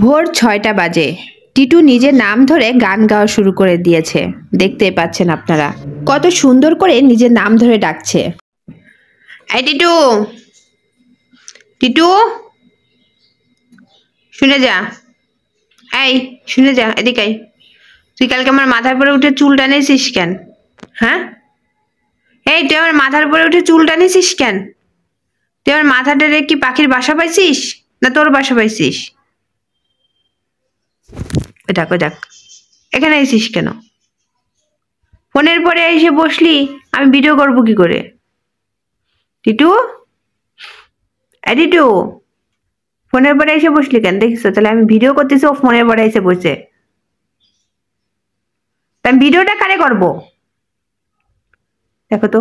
ভোর ৬টা বাজে। টিটু নিজের নাম ধরে গান গাওয়া শুরু করে দিয়েছে। দেখতেই পাচ্ছেন আপনারা কত সুন্দর করে নিজের নাম ধরে ডাকছে। এই টিটু, টিটু শুনে যা, এই শুনে যা, এদিকে আয়। তুই কালকে আমার মাথার পরে উঠে চুল টানেছিস কেন? হ্যাঁ, এই তুই আমার মাথার পরে উঠে চুল টানেছিস কেন? তুই আমার মাথাটারে কি পাখির বাসা পাইছিস না তোর বাসা পাইছিস? দেখ দেখ, এখানে এসিস কেন? ফোনের পরে এসে বসলি, আমি ভিডিও করবো কি করে? টিটু, এই টিটু, ফোনের পরে এসে বসলি কেন? দেখিস তাহলে আমি ভিডিও করতেছি, ও ফোনের পরে এসে বসে। আমি ভিডিওটা কারে করবো? দেখো তো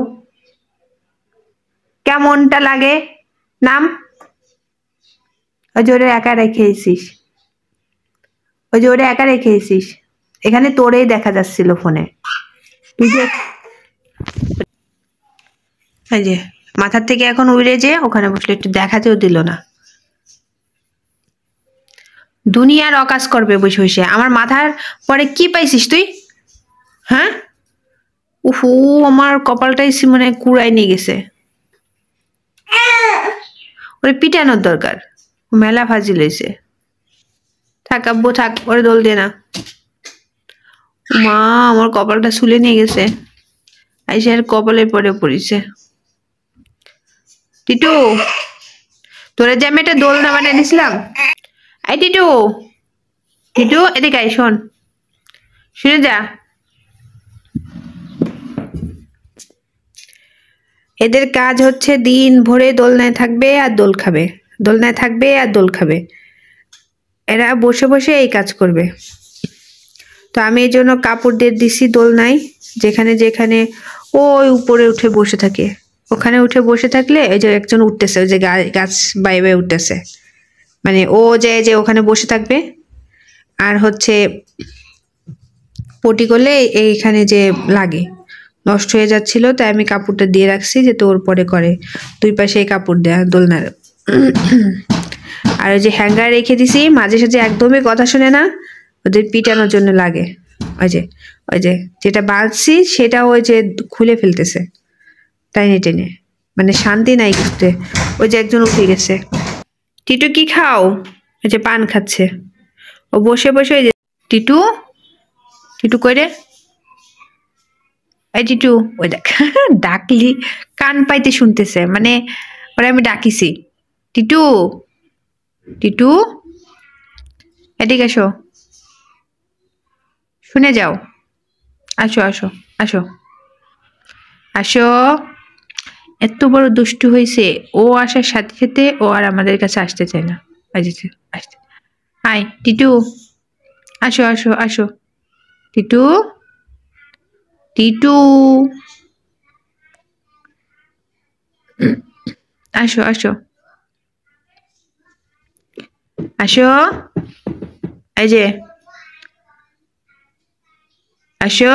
কেমনটা লাগে। নাম, ওই যে ওরে একা রেখে এসিস, ওই যে ওরে একা রেখে এসিস, এখানে তোরেই দেখা যাচ্ছিল ফোনে। তুই যে এই যে মাথার থেকে এখন উড়ে যে ওখানে বসলে একটু দেখাতেও দিল না। দুনিয়ার অকাজ করবে বসে বসে। আমার মাথার পরে কি পাইছিস তুই? হ্যাঁ, উফু, আমার কপালটাই মানে কুড়াই নিয়ে গেছে। ওরে পিটানোর দরকার, মেলা ফাজিল হয়েছে। থাক আব্বু থাক, ওরে দোল দে না। মা, আমার কপালটা ছুলে নিয়ে গেছে। আইসে আর কপালে পরে পড়িছে। টিটু, তোরে যে আমি একটা দোলনা বানিয়ে দিছিলাম। এই টিটু, টিটু এদিকে আয়, শোন, শুনে যা। এদের কাজ হচ্ছে দিন ভরে দোলনায় থাকবে আর দোল খাবে, দোলনায় থাকবে আর দোল খাবে। এরা বসে বসে এই কাজ করবে। তো আমি এই জন্য কাপড় দিয়ে দিছি দোলনায়, যেখানে যেখানে ওই উপরে উঠে বসে থাকে, ওখানে উঠে বসে থাকলে ওই যে একজন উঠতেছে, ওই যে গাছ বাইবে উঠতেছে, মানে ও যে ওখানে বসে থাকবে। আর হচ্ছে পটি করলে এইখানে যে লাগে, নষ্ট হয়ে যাচ্ছিল, তাই আমি কাপড়টা দিয়ে রাখছি যে তোর পরে করে। দুই পাশে কাপড় দেয়া দোলনার। আর ওই যে হ্যাঙ্গার রেখে দিছি, মাঝে সাঝে একদমই কথা শুনে না, ওদের পিটানোর জন্য লাগে। ওই যে যেটা বাঁধছি সেটা ওই যে খুলে ফেলতেছে টাইনে টেনে, মানে শান্তি নাই করতে। ওই যে একজন উঠে গেছে। টিটু কি খাও? ওই যে পান খাচ্ছে ও বসে বসে। ওই যে টিটু, টিটু কই রে? এই টিটু, ওই দেখ ডাকলি কান পাইতে শুনতেছে, মানে ওরা আমি ডাকিছি। টিটু, টিটু এদিকে আসো, শুনে যাও, আসো আসো আসো আসো। এত বড় দুষ্টু হয়েছে, ও আসার সাথে সাথে ও আর আমাদের কাছে আসতে চায় না। আসতে, আয় টিটু, আসো আসো আসো। টিটু, টিটু আসো আসো আসো, এই যে আসো।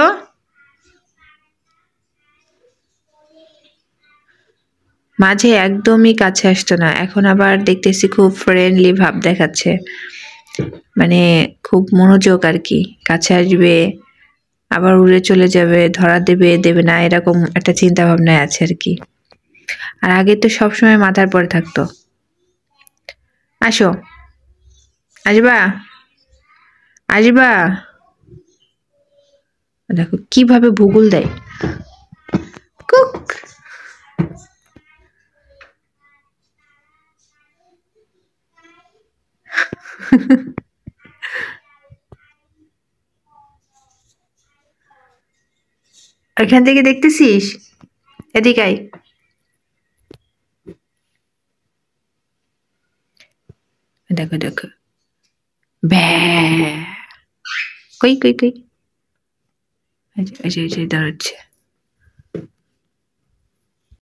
মাঝে একদমই কাছে আসতো না, এখন আবার দেখতেছি খুব ফ্রেন্ডলি ভাব দেখাচ্ছে, মানে খুব মনোযোগ আর কি। কাছে আসবে, আবার উড়ে চলে যাবে, ধরা দেবে দেবে না, এরকম একটা চিন্তা ভাবনায় আছে আর কি। আর আগে তো সবসময় মাথার পরে থাকতো। আসো, আসবা আসবা। দেখো কিভাবে ভূগোল দেয়, কুক। এখান থেকে দেখতেছিস? এদিকে আয়। দেখো দেখো, ব্যা, কই কই কই, এই যে দাঁড়াচ্ছে।